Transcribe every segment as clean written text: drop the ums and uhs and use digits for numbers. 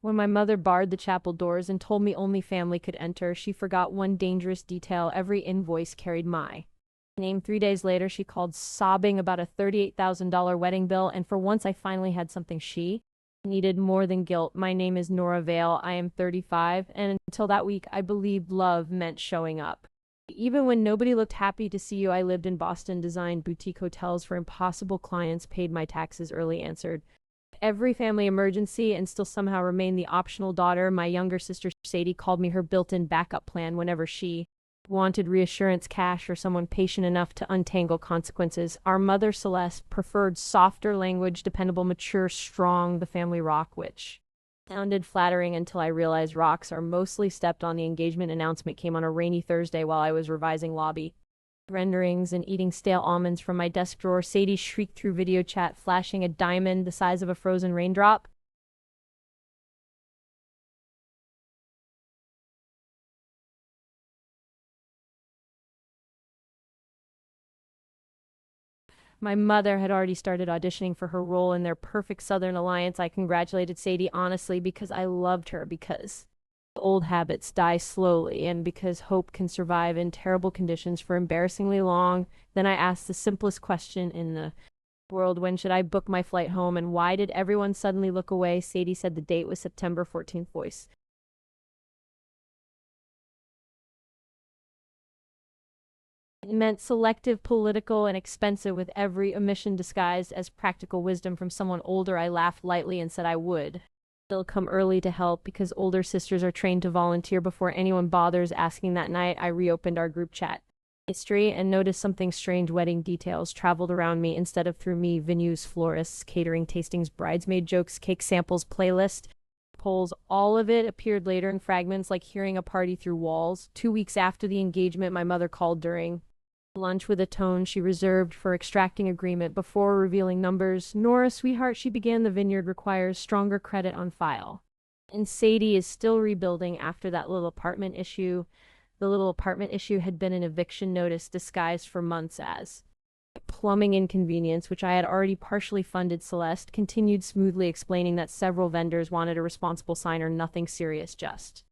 When my mother barred the chapel doors and told me only family could enter, she forgot one dangerous detail: every invoice carried my name. 3 days later, she called sobbing about a $38,000 wedding bill, and for once I finally had something she needed more than guilt. My name is Nora Vale. I am 35, and until that week, I believed love meant showing up. Even when nobody looked happy to see you, I lived in Boston, designed boutique hotels for impossible clients, paid my taxes early, answered every family emergency, and still somehow remained the optional daughter. My younger sister Sadie called me her built-in backup plan whenever she wanted reassurance, cash, or someone patient enough to untangle consequences. Our mother Celeste preferred softer language: dependable, mature, strong, the family rock, which sounded flattering until I realized rocks are mostly stepped on. The engagement announcement came on a rainy Thursday while I was revising lobby renderings and eating stale almonds from my desk drawer. Sadie shrieked through video chat, flashing a diamond the size of a frozen raindrop. My mother had already started auditioning for her role in their perfect Southern alliance. I congratulated Sadie honestly because I loved her, because old habits die slowly, and because hope can survive in terrible conditions for embarrassingly long. Then I asked the simplest question in the world: when should I book my flight home? And why did everyone suddenly look away? Sadie said the date was September 14th. Voice: it meant selective, political, and expensive, with every omission disguised as practical wisdom from someone older. I laughed lightly and said I would still come early to help, because older sisters are trained to volunteer before anyone bothers asking. That night, I reopened our group chat history and noticed something strange. Wedding details traveled around me instead of through me: venues, florists, catering, tastings, bridesmaid jokes, cake samples, playlist, polls. All of it appeared later in fragments, like hearing a party through walls. 2 weeks after the engagement, my mother called during lunch with a tone she reserved for extracting agreement before revealing numbers. Nora, sweetheart, she began, the vineyard requires stronger credit on file. And Sadie is still rebuilding after that little apartment issue. The little apartment issue had been an eviction notice disguised for months as plumbing inconvenience, which I had already partially funded. Celeste continued smoothly, explaining that several vendors wanted a responsible signer. Nothing serious, just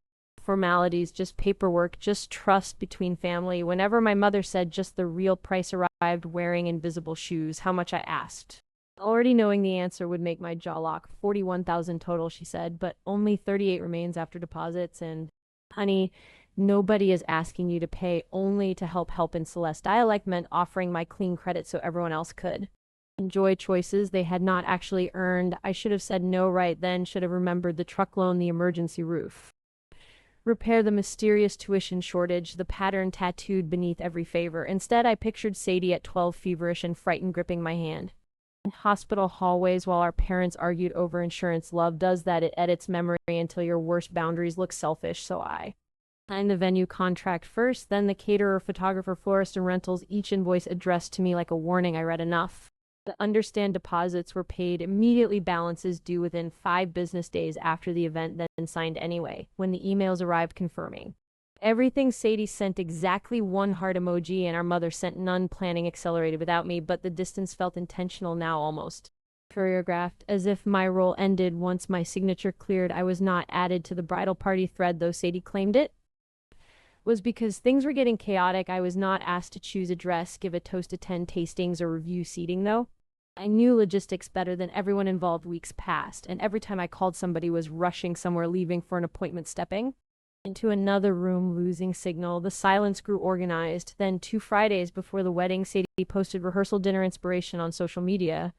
formalities, just paperwork, just trust between family. Whenever my mother said just the real price arrived, wearing invisible shoes, how much I asked, already knowing the answer would make my jaw lock. 41,000 total, she said, but only 38 remains after deposits. And honey, nobody is asking you to pay only to help. In Celeste dialect meant offering my clean credit so everyone else could enjoy choices they had not actually earned. I should have said no right then, should have remembered the truck loan, the emergency roof repair, the mysterious tuition shortage, the pattern tattooed beneath every favor. Instead, I pictured Sadie at 12, feverish and frightened, gripping my hand in hospital hallways while our parents argued over insurance. Love does that. It edits memory until your worst boundaries look selfish. So I signed the venue contract first, then the caterer, photographer, florist, and rentals, each invoice addressed to me like a warning. I read enough to understand deposits were paid immediately, balances due within 5 business days after the event, then signed anyway. When the emails arrived confirming everything, Sadie sent exactly one heart emoji, and our mother sent none. Planning accelerated without me, but the distance felt intentional now, almost choreographed, as if my role ended once my signature cleared. I was not added to the bridal party thread, though Sadie claimed it was because things were getting chaotic. I was not asked to choose a dress, give a toast, attend tastings, or review seating, though I knew logistics better than everyone involved. Weeks passed, and every time I called, somebody was rushing somewhere, leaving for an appointment, stepping into another room, losing signal. The silence grew organized. Then 2 Fridays before the wedding, Sadie posted rehearsal dinner inspiration on social media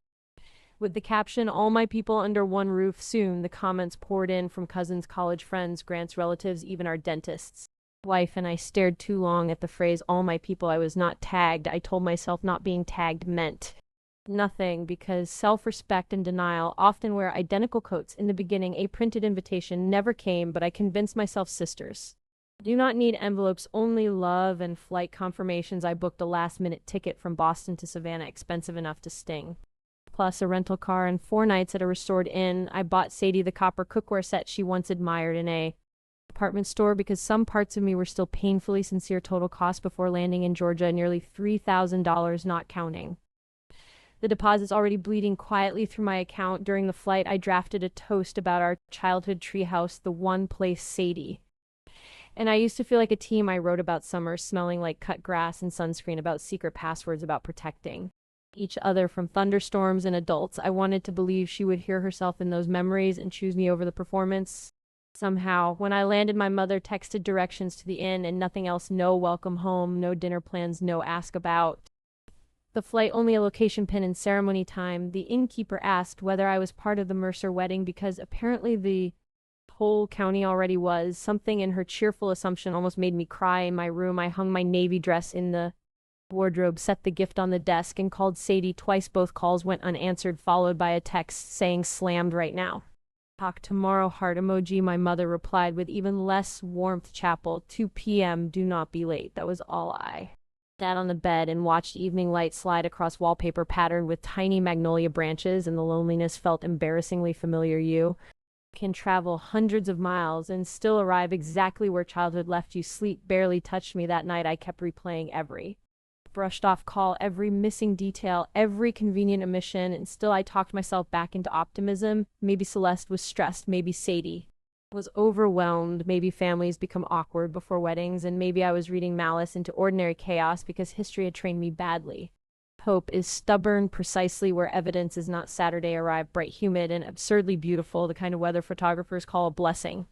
with the caption, "All my people under one roof." Soon the comments poured in from cousins, college friends, grants, relatives, even our dentist's wife. And I stared too long at the phrase "all my people." I was not tagged. I told myself not being tagged meant nothing, because self-respect and denial often wear identical coats. In the beginning, a printed invitation never came, but I convinced myself sisters do not need envelopes, only love and flight confirmations. I booked a last-minute ticket from Boston to Savannah, expensive enough to sting, plus a rental car and 4 nights at a restored inn. I bought Sadie the copper cookware set she once admired in a department store, because some parts of me were still painfully sincere. Total cost before landing in Georgia, nearly $3,000, not counting The deposit's already bleeding quietly through my account. During the flight, I drafted a toast about our childhood treehouse, the one place Sadie. And I used to feel like a team. I wrote about summer, smelling like cut grass and sunscreen, about secret passwords, about protecting each other from thunderstorms and adults. I wanted to believe she would hear herself in those memories and choose me over the performance. Somehow, when I landed, my mother texted directions to the inn and nothing else. No welcome home, no dinner plans, no ask about the flight, only a location pin and ceremony time. The innkeeper asked whether I was part of the Mercer wedding because apparently the whole county already was. Something in her cheerful assumption almost made me cry. In my room, I hung my navy dress in the wardrobe, set the gift on the desk, and called Sadie twice. Both calls went unanswered, followed by a text saying slammed right now. Talk tomorrow, heart emoji. My mother replied with even less warmth, chapel, 2 p.m., do not be late. That was all I sat on the bed and watched evening light slide across wallpaper patterned with tiny magnolia branches, and the loneliness felt embarrassingly familiar. You can travel hundreds of miles and still arrive exactly where childhood left you. Sleep barely touched me that night. I kept replaying every brushed off call, every missing detail, every convenient omission, and still I talked myself back into optimism. Maybe Celeste was stressed, maybe Sadie was overwhelmed, maybe families become awkward before weddings, and maybe I was reading malice into ordinary chaos because history had trained me badly. Hope is stubborn precisely where evidence is not. Saturday arrived bright, humid, and absurdly beautiful, the kind of weather photographers call a blessing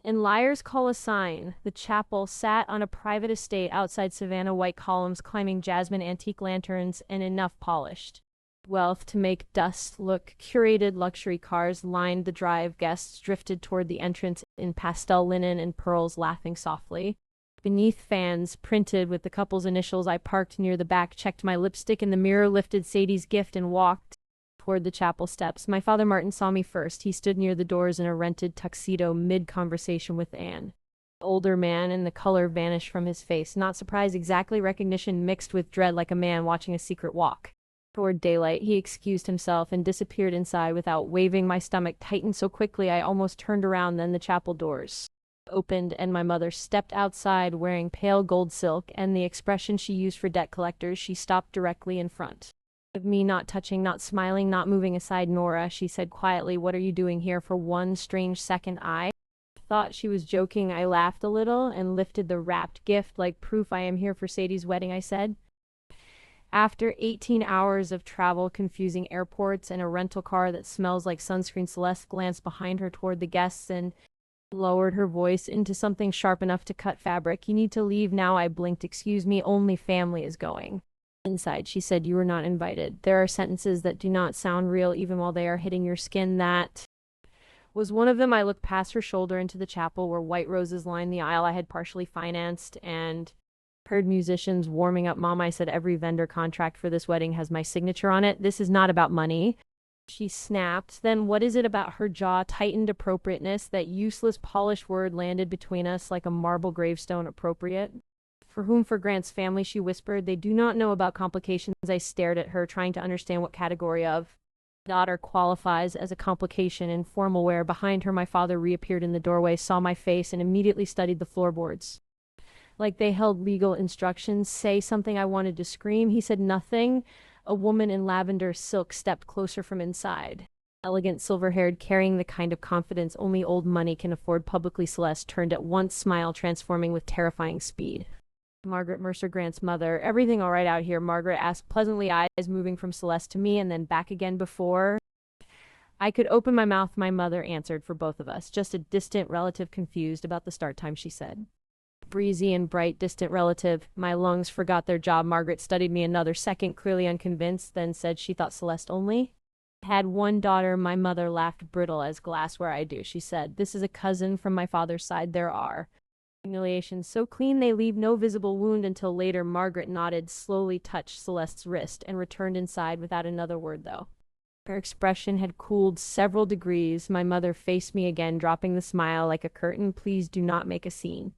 and liars call a sign. The chapel sat on a private estate outside Savannah, white columns climbing jasmine antique lanterns and enough polished wealth to make dust look curated. Luxury cars lined the drive. Guests drifted toward the entrance in pastel linen and pearls, laughing softly beneath fans printed with the couple's initials. I parked near the back, checked my lipstick in the mirror, lifted Sadie's gift, and walked toward the chapel steps. My father Martin saw me first. He stood near the doors in a rented tuxedo, mid-conversation with Anne. The older man, and the color vanished from his face. Not surprise, exactly. Recognition mixed with dread, like a man watching a secret walk. Toward daylight, he excused himself and disappeared inside without waving. My stomach tightened so quickly I almost turned around. Then the chapel doors opened and my mother stepped outside wearing pale gold silk, and the expression she used for debt collectors. She stopped directly in front of me, not touching, not smiling, not moving aside. Nora, she said quietly, what are you doing here? For one strange second I thought she was joking. I laughed a little and lifted the wrapped gift like proof. I am here for Sadie's wedding, I said. After 18 hours of travel, confusing airports, and a rental car that smells like sunscreen, Celeste glanced behind her toward the guests and lowered her voice into something sharp enough to cut fabric. You need to leave now. I blinked. Excuse me, only family is going inside, she said. You were not invited. There are sentences that do not sound real even while they are hitting your skin. That was one of them. I looked past her shoulder into the chapel where white roses lined the aisle I had partially financed, and heard musicians warming up. Mom, I said, every vendor contract for this wedding has my signature on it. This is not about money, she snapped. Then what is it about? Her jaw tightened. Appropriateness, that useless polished word, landed between us like a marble gravestone. Appropriate? For whom? For Grant's family, she whispered. They do not know about complications. I stared at her, trying to understand what category of daughter qualifies as a complication in formal wear. Behind her, my father reappeared in the doorway, saw my face, and immediately studied the floorboards like they held legal instructions. Say something. I wanted to scream. He said nothing. A woman in lavender silk stepped closer from inside. Elegant, silver-haired, carrying the kind of confidence only old money can afford. Publicly, Celeste turned at once, smile transforming with terrifying speed. Margaret Mercer, Grant's mother. Everything all right out here? Margaret asked pleasantly, eyes moving from Celeste to me and then back again. Before I could open my mouth, my mother answered for both of us. Just a distant relative, confused about the start time, she said. Breezy and bright, distant relative. My lungs forgot their job. Margaret studied me another second, clearly unconvinced, then said she thought Celeste only had one daughter. My mother laughed, brittle as glassware. I do, she said. This is a cousin from my father's side. There are humiliations so clean they leave no visible wound until later. Margaret nodded, slowly touched Celeste's wrist, and returned inside without another word, though. Her expression had cooled several degrees. My mother faced me again, dropping the smile like a curtain. Please do not make a scene.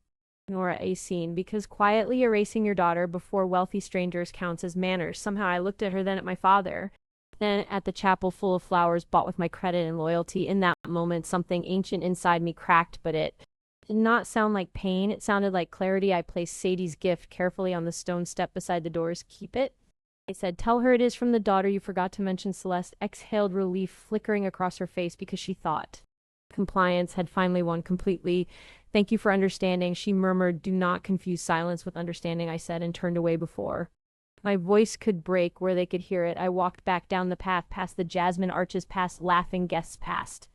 Nora, a scene, because quietly erasing your daughter before wealthy strangers counts as manners. Somehow I looked at her, then at my father, then at the chapel full of flowers bought with my credit and loyalty. In that moment, something ancient inside me cracked, but it did not sound like pain. It sounded like clarity. I placed Sadie's gift carefully on the stone step beside the doors. Keep it, I said, tell her it is from the daughter you forgot to mention. Celeste exhaled relief flickering across her face because she thought compliance had finally won completely. Thank you for understanding, she murmured. Do not confuse silence with understanding, I said, and turned away before my voice could break where they could hear it. I walked back down the path, past the jasmine arches, past laughing guests, past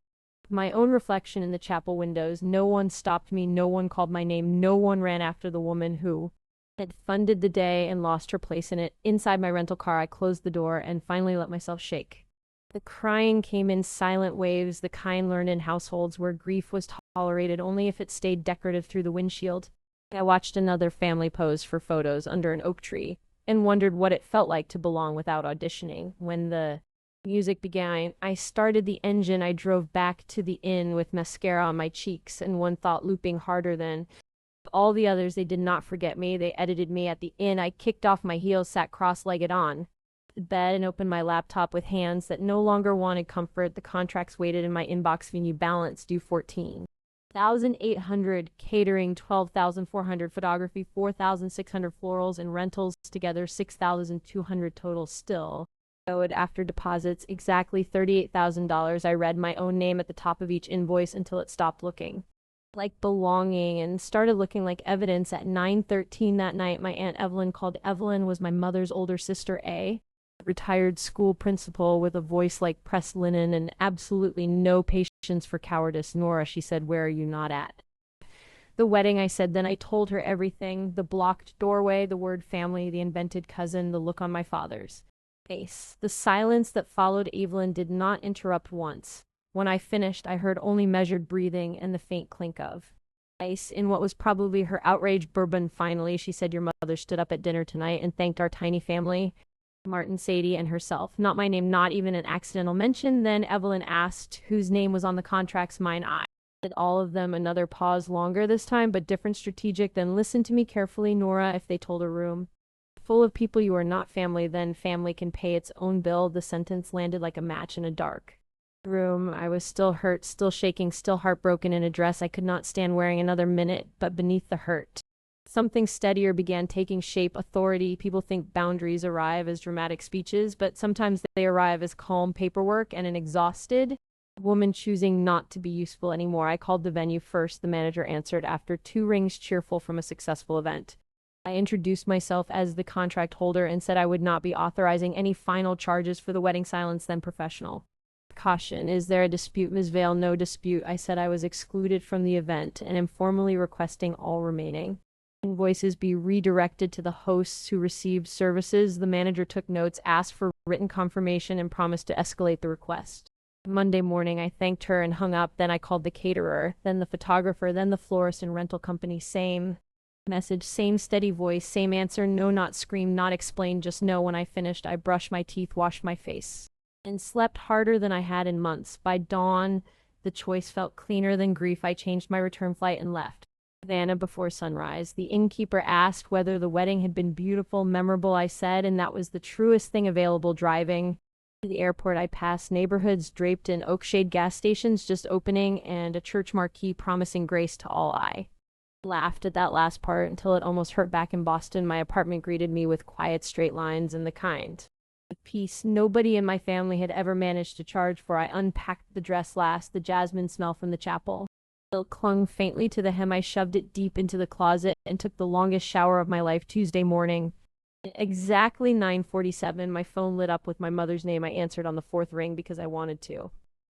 my own reflection in the chapel windows. No one stopped me, no one called my name, no one ran after the woman who had funded the day and lost her place in it. Inside my rental car, I closed the door and finally let myself shake. The crying came in silent waves, the kind learned in households where grief was tolerated only if it stayed decorative through the windshield. I watched another family pose for photos under an oak tree and wondered what it felt like to belong without auditioning. When the music began, I started the engine. I drove back to the inn with mascara on my cheeks and one thought looping harder than all the others. They did not forget me. They edited me at the inn. I kicked off my heels, sat cross-legged on the bed and opened my laptop with hands that no longer wanted comfort. The contracts waited in my inbox. Venue balance due 14,800, catering 12,400, photography 4,600, florals and rentals together 6,200 total. Still owed after deposits exactly $38,000. I read my own name at the top of each invoice until it stopped looking like belonging and started looking like evidence. At 9:13 that night, my Aunt Evelyn called. Evelyn was my mother's older sister, a retired school principal with a voice like pressed linen and absolutely no patience for cowardice. Nora, she said, where are you not at the wedding? I said. Then I told her everything: the blocked doorway, the word family, the invented cousin, the look on my father's face. The silence that followed Evelyn did not interrupt once. When I finished, I heard only measured breathing and the faint clink of ice in what was probably her outraged bourbon. Finally, she said, your mother stood up at dinner tonight and thanked our tiny family, Martin, Sadie, and herself. Not my name, not even an accidental mention. Then Evelyn asked whose name was on the contracts. Mine. I said all of them. Another pause, longer this time, but different, strategic. Then listen to me carefully, Nora. If they told a room full of people you are not family, then family can pay its own bill. The sentence landed like a match in a dark room. I was still hurt, still shaking, still heartbroken. In a dress I could not stand wearing another minute, but beneath the hurt, something steadier began taking shape. Authority. People think boundaries arrive as dramatic speeches, but sometimes they arrive as calm paperwork and an exhausted woman choosing not to be useful anymore. I called the venue first. The manager answered after 2 rings, cheerful from a successful event. I introduced myself as the contract holder and said I would not be authorizing any final charges for the wedding. Silence, then professional caution. Is there a dispute, Ms. Vale? No dispute. I said I was excluded from the event and am formally requesting all remaining invoices be redirected to the hosts who received services. The manager took notes, asked for written confirmation, and promised to escalate the request. Monday morning, I thanked her and hung up. Then I called the caterer, then the photographer, then the florist and rental company. Same message, same steady voice, same answer. No, not scream, not explain, just no. When I finished, I brushed my teeth, washed my face, and slept harder than I had in months. By dawn, the choice felt cleaner than grief. I changed my return flight and left Havana before sunrise. The innkeeper asked whether the wedding had been beautiful, memorable. I said, and that was the truest thing available. Driving to the airport, I passed neighborhoods draped in oak shade, gas stations just opening, and a church marquee promising grace to all. I laughed at that last part until it almost hurt. Back in Boston, my apartment greeted me with quiet straight lines and the kind of peace nobody in my family had ever managed to charge for. I unpacked the dress last. The jasmine smell from the chapel still clung faintly to the hem. I shoved it deep into the closet and took the longest shower of my life. Tuesday morning, exactly 9:47, my phone lit up with my mother's name. I answered on the 4th ring because I wanted to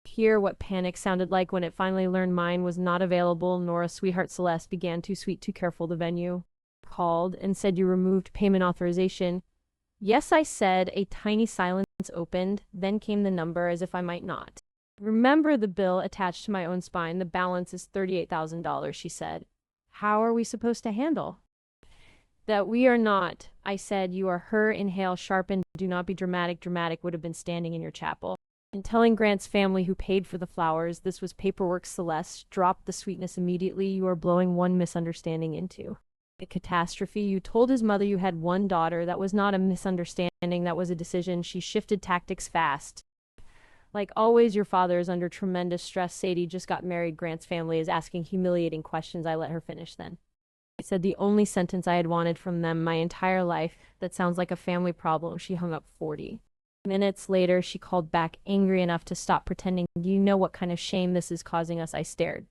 hear what panic sounded like when it finally learned mine was not available. Nora, sweetheart, Celeste began. Too sweet, too careful. The venue called and said, you removed payment authorization. Yes, I said. A tiny silence opened. Then came the number, as if I might not remember the bill attached to my own spine. The balance is $38,000, she said. How are we supposed to handle that? We are not. I said, you are her. Inhale, sharpen. Do not be dramatic. Dramatic would have been standing in your chapel and telling Grant's family, who paid for the flowers, this was paperwork. Celeste dropped the sweetness immediately. You are blowing one misunderstanding into a catastrophe. You told his mother you had one daughter. That was not a misunderstanding. That was a decision. She shifted tactics fast. Like always, your father is under tremendous stress. Sadie just got married. Grant's family is asking humiliating questions. I let her finish then. I said the only sentence I had wanted from them my entire life. That sounds like a family problem. She hung up 40. Minutes later, she called back, angry enough to stop pretending. Do you know what kind of shame this is causing us? I stared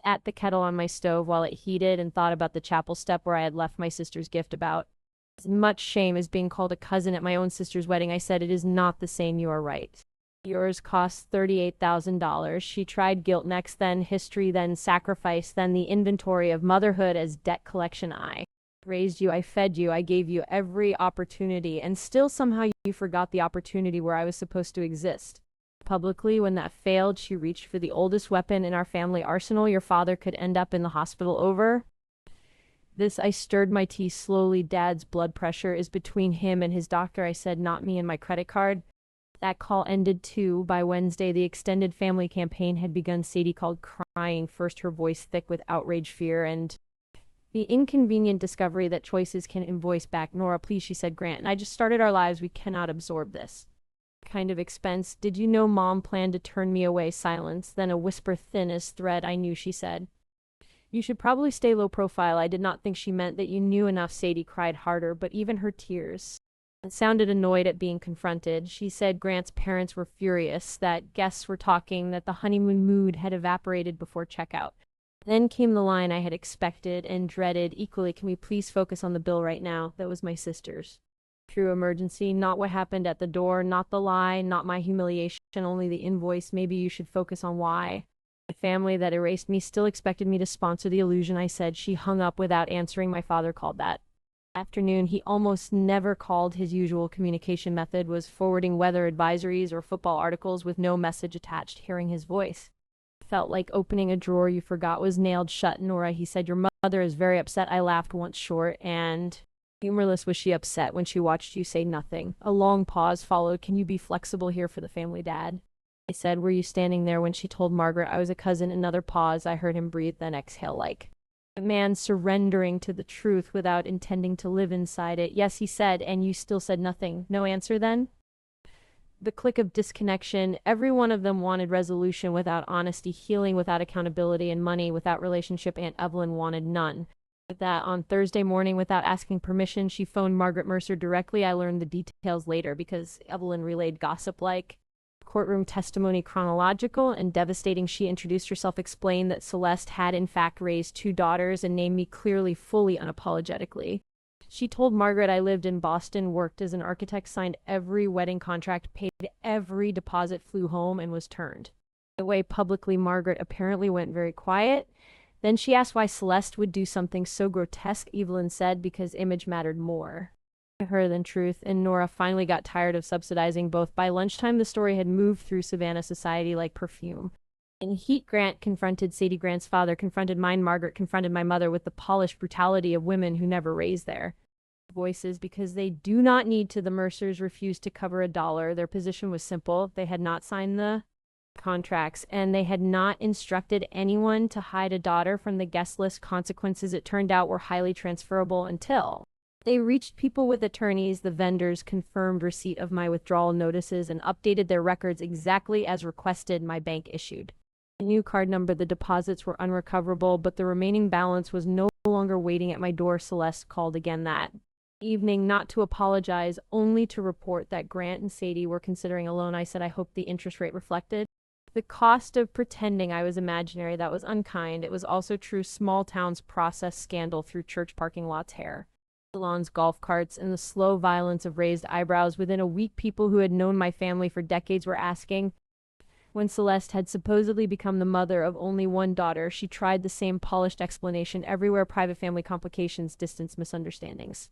at the kettle on my stove while it heated and thought about the chapel step where I had left my sister's gift about. As much shame as being called a cousin at my own sister's wedding, I said, it is not the same, you are right. Yours cost $38,000. She tried guilt next, then history, then sacrifice, then the inventory of motherhood as debt collection. I raised you, I fed you, I gave you every opportunity, and still somehow you forgot the opportunity where I was supposed to exist. Publicly, when that failed, she reached for the oldest weapon in our family arsenal your father could end up in the hospital over. This, I stirred my tea slowly. Dad's blood pressure is between him and his doctor, I said, not me and my credit card. That call ended too. By Wednesday, the extended family campaign had begun. Sadie called crying, first her voice thick with outrage, fear, and the inconvenient discovery that choices can invoice back. Nora, please, she said, Grant and I just started our lives. We cannot absorb this kind of expense. Did you know Mom planned to turn me away? Silence, then a whisper thin as thread. I knew, she said. You should probably stay low profile. I did not think she meant that you knew enough. Sadie cried harder, but even her tears sounded annoyed at being confronted. She said Grant's parents were furious, that guests were talking, that the honeymoon mood had evaporated before checkout. Then came the line I had expected and dreaded equally. Can we please focus on the bill right now? That was my sister's true emergency, not what happened at the door, not the lie, not my humiliation, only the invoice. Maybe you should focus on why. The family that erased me still expected me to sponsor the illusion, I said. She hung up without answering. My father called that afternoon. He almost never called. His usual communication method was forwarding weather advisories or football articles with no message attached. Hearing his voice felt like opening a drawer you forgot was nailed shut. Nora, he said, your mother is very upset. I laughed once short. And humorless. Was she upset when she watched you say nothing? A long pause followed. Can you be flexible here for the family, Dad? I said, were you standing there when she told Margaret I was a cousin? Another pause. I heard him breathe, then exhale like a man surrendering to the truth without intending to live inside it. Yes, he said, and you still said nothing. No answer then? The click of disconnection. Every one of them wanted resolution without honesty, healing without accountability, and money without relationship. Aunt Evelyn wanted none. With that, on Thursday morning, without asking permission, she phoned Margaret Mercer directly. I learned the details later because Evelyn relayed gossip like courtroom testimony, chronological and devastating. She introduced herself, explained that Celeste had in fact raised 2 daughters, and named me clearly, fully, unapologetically. She told Margaret I lived in Boston, worked as an architect, signed every wedding contract, paid every deposit, flew home, and was turned away publicly. Margaret apparently went very quiet. Then she asked why Celeste would do something so grotesque. Evelyn said because image mattered more to her than truth, and Nora finally got tired of subsidizing both. By lunchtime, the story had moved through Savannah society like perfume. In heat, Grant confronted Sadie. Grant's father confronted mine. Margaret confronted my mother with the polished brutality of women who never raised their voices because they do not need to. The Mercers refused to cover a dollar. Their position was simple. They had not signed the contracts, and they had not instructed anyone to hide a daughter from the guest list. Consequences, it turned out, were highly transferable until they reached people with attorneys. The vendors confirmed receipt of my withdrawal notices and updated their records exactly as requested. My bank issued a new card number. The deposits were unrecoverable, but the remaining balance was no longer waiting at my door. Celeste called again that evening, not to apologize, only to report that Grant and Sadie were considering a loan. I said I hoped the interest rate reflected the cost of pretending I was imaginary. That was unkind. It was also true. Small towns process scandal through church parking lots, hair salons, golf carts, and the slow violence of raised eyebrows. Within a week, people who had known my family for decades were asking. When Celeste had supposedly become the mother of only 1 daughter, she tried the same polished explanation everywhere: private family complications, distance, misunderstandings,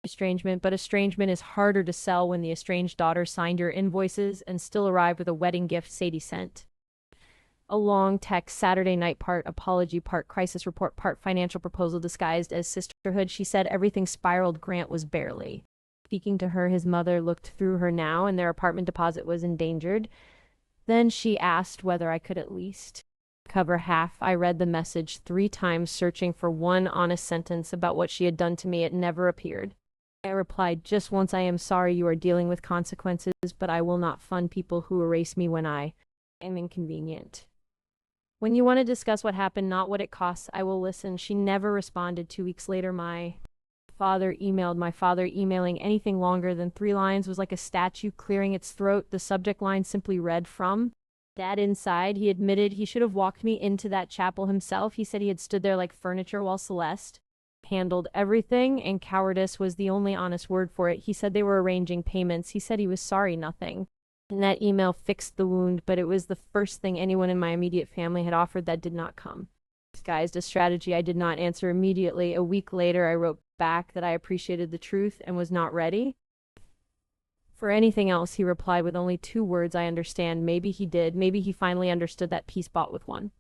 estrangement. But estrangement is harder to sell when the estranged daughter signed your invoices and still arrived with a wedding gift Sadie sent a long text. Saturday night, part apology, part crisis report, part financial proposal disguised as sisterhood. She said everything spiraled. Grant was barely speaking to her. His mother looked through her now, and their apartment deposit was endangered. Then she asked whether I could at least cover half. I read the message 3 times, searching for one honest sentence about what she had done to me. It never appeared. I replied just once, I am sorry you are dealing with consequences, but I will not fund people who erase me when I am inconvenient. When you want to discuss what happened, not what it costs, I will listen. She never responded. 2 weeks later, my father emailed. My father emailing anything longer than 3 lines was like a statue clearing its throat. The subject line simply read from Dad inside. He admitted he should have walked me into that chapel himself. He said he had stood there like furniture while Celeste handled everything, and cowardice was the only honest word for it. He said they were arranging payments. He said he was sorry, nothing. And that email fixed the wound, but it was the first thing anyone in my immediate family had offered that did not come. Disguised as strategy, I did not answer immediately. A week later, I wrote back that I appreciated the truth and was not ready for anything else. He replied with only 2 words, I understand. Maybe he did. Maybe he finally understood that peace bought with one.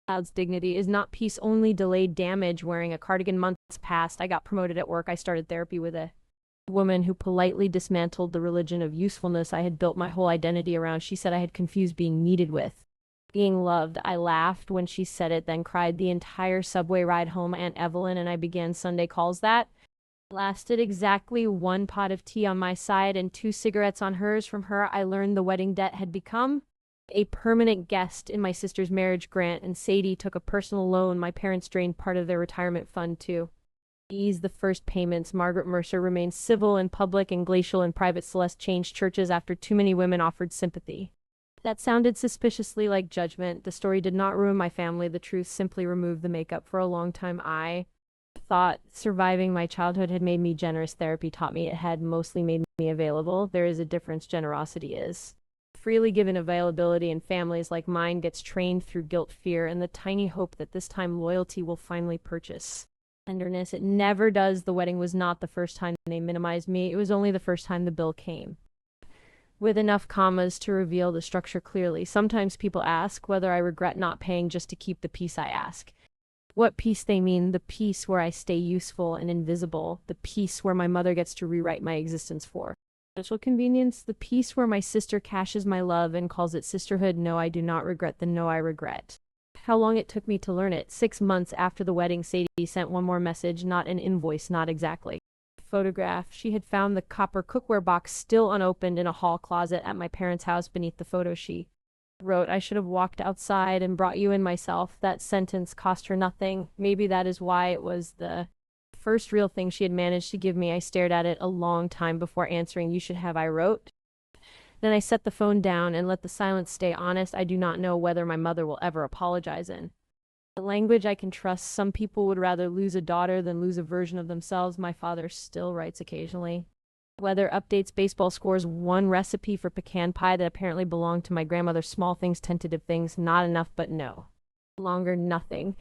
Child's dignity is not peace, only delayed damage. Wearing a cardigan, months passed. I got promoted at work. I started therapy with a woman who politely dismantled the religion of usefulness I had built my whole identity around. She said I had confused being needed with being loved. I laughed when she said it, then cried the entire subway ride home. Aunt Evelyn and I began Sunday calls that lasted exactly 1 pot of tea on my side and 2 cigarettes on hers. From her, I learned the wedding debt had become a permanent guest in my sister's marriage grant, and Sadie took a personal loan. My parents drained part of their retirement fund too. Ease the first payments. Margaret Mercer remained civil in public and glacial in private. Celeste changed churches after too many women offered sympathy. That sounded suspiciously like judgment. The story did not ruin my family. The truth simply removed the makeup. For a long time, I thought surviving my childhood had made me generous. Therapy taught me it had mostly made me available. There is a difference. Generosity is freely given availability, in families like mine gets trained through guilt, fear, and the tiny hope that this time loyalty will finally purchase tenderness. It never does. The wedding was not the first time they minimized me. It was only the first time the bill came, with enough commas to reveal the structure clearly. Sometimes people ask whether I regret not paying just to keep the peace. I ask what peace they mean. The peace where I stay useful and invisible. The peace where my mother gets to rewrite my existence for financial convenience. The peace where my sister cashes my love and calls it sisterhood. No, I do not regret the no I regret. How long it took me to learn it. 6 months after the wedding, Sadie sent one more message, not an invoice, not exactly. Photograph. She had found the copper cookware box still unopened in a hall closet at my parents' house. Beneath the photo, she wrote, I should have walked outside and brought you in myself. That sentence cost her nothing. Maybe that is why it was the first real thing she had managed to give me. I stared at it a long time before answering. You should have, I wrote. Then I set the phone down and let the silence stay. Honest, I do not know whether my mother will ever apologize in a language I can trust. Some people would rather lose a daughter than lose a version of themselves. My father still writes occasionally. Weather updates, baseball scores, one recipe for pecan pie that apparently belonged to my grandmother. Small things, tentative things, not enough, but no longer nothing.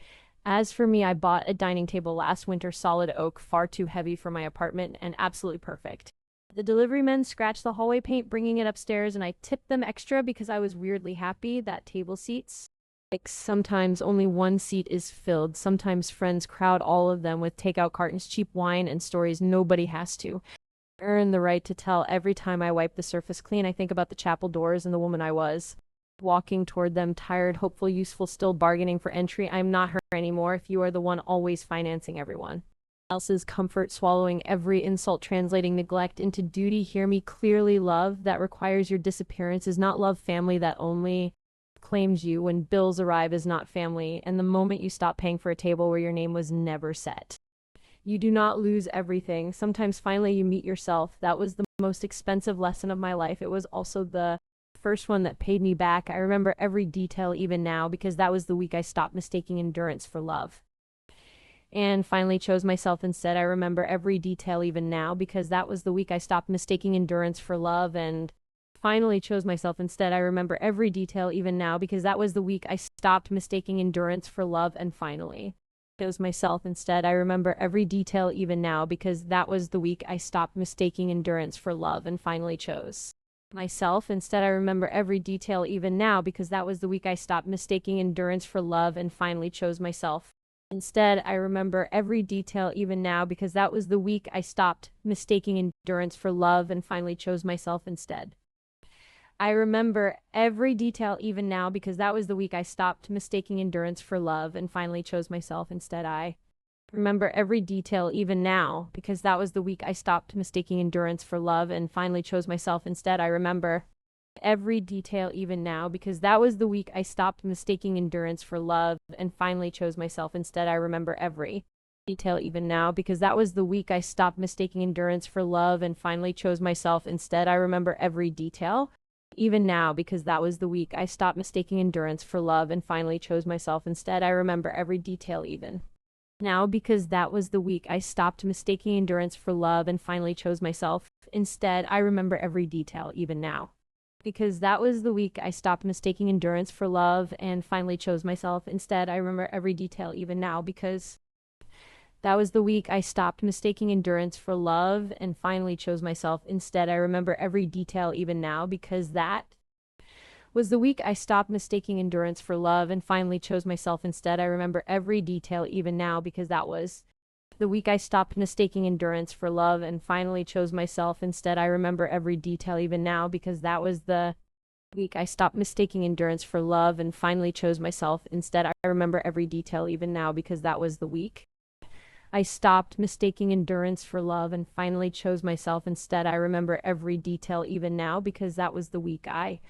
As for me, I bought a dining table last winter, solid oak, far too heavy for my apartment and absolutely perfect. The delivery men scratched the hallway paint, bringing it upstairs, and I tipped them extra because I was weirdly happy. That table seats, like, sometimes only one seat is filled. Sometimes friends crowd all of them with takeout cartons, cheap wine, and stories nobody has to earn the right to tell. Every time I wipe the surface clean, I think about the chapel doors and the woman I was walking toward them, tired, hopeful, useful, still bargaining for entry. I'm not her anymore. If you are the one always financing everyone else's comfort, swallowing every insult, translating neglect into duty, hear me clearly. Love that requires your disappearance is not love. Family that only claims you when bills arrive is not family. And the moment you stop paying for a table where your name was never set, you do not lose everything. Sometimes finally you meet yourself. That was the most expensive lesson of my life. It was also the first one that paid me back. I remember every detail even now because that was the week I stopped mistaking endurance for love and finally chose myself instead. I remember every detail even now because that was the week I stopped mistaking endurance for love and finally chose myself instead. I remember every detail even now because that was the week I stopped mistaking endurance for love and finally chose myself instead. I remember every detail even now because that was the week I stopped mistaking endurance for love and finally chose myself instead. I remember every detail even now because that was the week I stopped mistaking endurance for love and finally chose myself instead. I remember every detail even now because that was the week I stopped mistaking endurance for love and finally chose myself instead. I remember every detail even now because that was the week I stopped mistaking endurance for love and finally chose myself instead. I remember every detail even now because that was the week I stopped mistaking endurance for love and finally chose myself instead. I remember every detail even now because that was the week I stopped mistaking endurance for love and finally chose myself. Instead, I remember every detail even now because that was the week I stopped mistaking endurance for love and finally chose myself. Instead, I remember every detail even now because that was the week I stopped mistaking endurance for love and finally chose myself. Instead, I remember every detail even now because that was the week I stopped mistaking endurance for love and finally chose myself. Instead, I remember every detail even now because that was the week I stopped mistaking endurance for love and finally chose myself. Instead, I remember every detail even now because that was the week I stopped mistaking endurance for love and finally chose myself. Instead, I remember every detail even now because that was the week I stopped mistaking endurance for love and finally chose myself. Instead, I remember every detail even now because that was the week I stopped mistaking endurance for love and finally chose myself. Instead, I remember every detail even now because that was the week I stopped mistaking endurance for love and finally chose myself. Instead, I remember every detail even now because that was the week I stopped mistaking endurance for love and finally chose myself. Instead, I remember every detail even now because that was the week I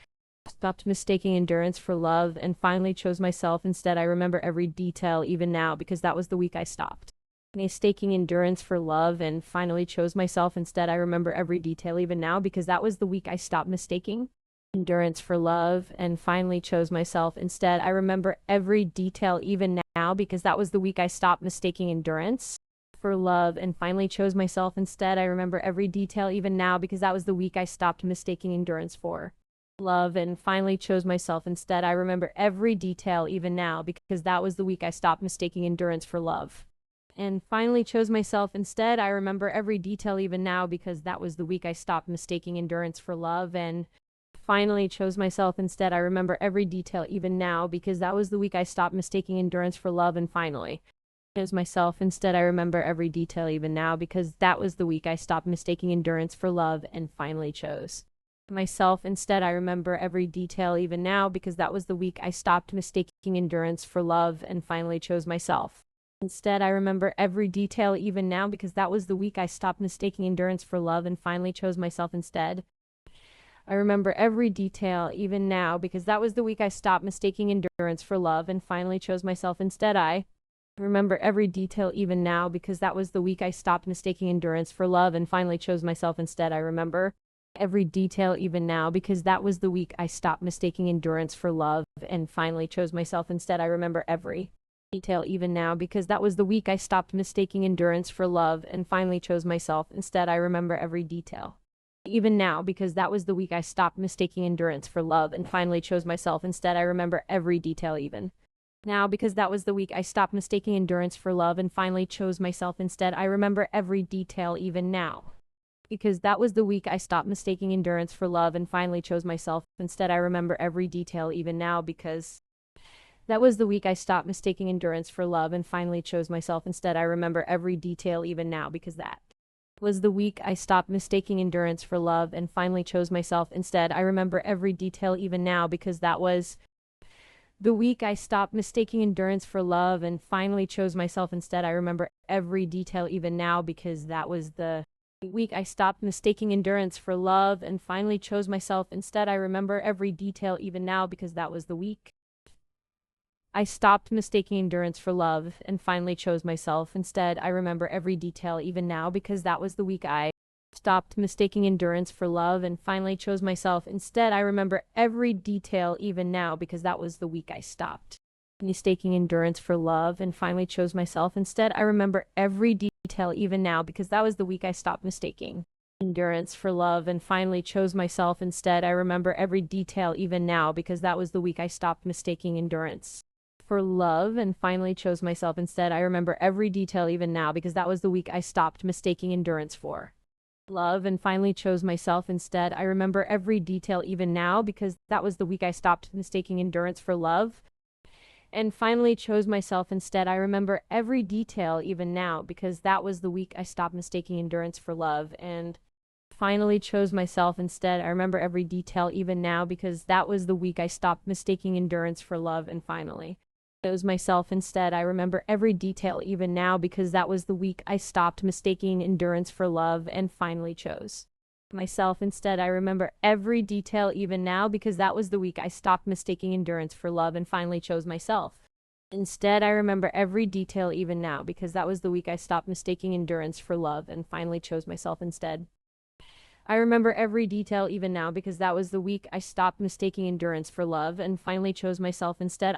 stopped mistaking endurance for love and finally chose myself. Instead, I remember every detail even now because that was the week I stopped mistaking endurance for love and finally chose myself. Instead, I remember every detail even now because that was the week I stopped mistaking endurance for love and finally chose myself. Instead, I remember every detail even now because that was the week I stopped mistaking endurance for love and finally chose myself. Instead, I remember every detail even now because that was the week I stopped mistaking endurance for love and finally chose myself. Instead, I remember every detail even now because that was the week I stopped mistaking endurance for love and finally chose myself. Instead, I remember every detail even now because that was the week I stopped mistaking endurance for love and finally chose myself. Instead, I remember every detail even now because that was the week I stopped mistaking endurance for love and finally chose myself. Instead, I remember every detail even now because that was the week I stopped mistaking endurance for love and finally chose myself. Instead, I remember every detail even now because that was the week I stopped mistaking endurance for love and finally chose myself. Instead, I remember every detail even now because that was the week I stopped mistaking endurance for love and finally chose myself. Instead, I remember every detail even now because that was the week I stopped mistaking endurance for love and finally chose myself. Instead, I remember every detail even now because that was the week I stopped mistaking endurance for love and finally chose myself. Instead, I remember every detail even now because that was the week I stopped mistaking endurance for love and finally chose myself. Instead, I remember every detail even now because that was the week I stopped mistaking endurance for love and finally chose myself. Instead, I remember every detail even now because that was the week I stopped mistaking endurance for love and finally chose myself. Instead, I remember every detail even now because that was the week I stopped mistaking endurance for love and finally chose myself. Instead, I remember every detail even now because that was the week I stopped mistaking endurance for love and finally chose myself. Instead, I remember every detail even now because that was the week I stopped mistaking endurance for love and finally chose myself. Instead, I remember every detail even now because that was the week I stopped mistaking endurance for love and finally chose myself. Instead, I remember every detail even now because that was the week I stopped mistaking endurance for love and finally chose myself. Instead, I remember every detail even now because that was the week I stopped mistaking endurance for love and finally chose myself. Instead, I remember every detail even now because that was the week I stopped mistaking endurance for love and finally chose myself. Instead, I remember every detail even now because that was the week I stopped mistaking endurance for love and finally chose myself. Instead, I remember every detail even now because that was the week I stopped mistaking endurance for love and finally chose myself. Instead, I remember every detail even now because that was the week I stopped mistaking endurance for love and finally chose myself. Instead, I remember every detail even now because that was the week I stopped mistaking endurance for love and finally chose myself. Instead, I remember every detail even now because that was the week I stopped mistaking endurance for love and finally chose myself. Instead, I remember every detail even now because that was the week I stopped mistaking endurance for love and finally chose myself. Instead, I remember every detail even now because that was the week I stopped mistaking endurance for love and finally chose myself. Instead, I remember every detail even now because that was the week I stopped mistaking endurance for love and finally chose myself. Instead, I remember every detail even now because that was the week I stopped mistaking endurance for love and finally chose Myself instead. I remember every detail even now because that was the week I stopped mistaking endurance for love and finally chose myself. Instead, I remember every detail even now because that was the week I stopped mistaking endurance for love and finally chose myself instead. I remember every detail even now because that was the week I stopped mistaking endurance for love and finally chose myself instead.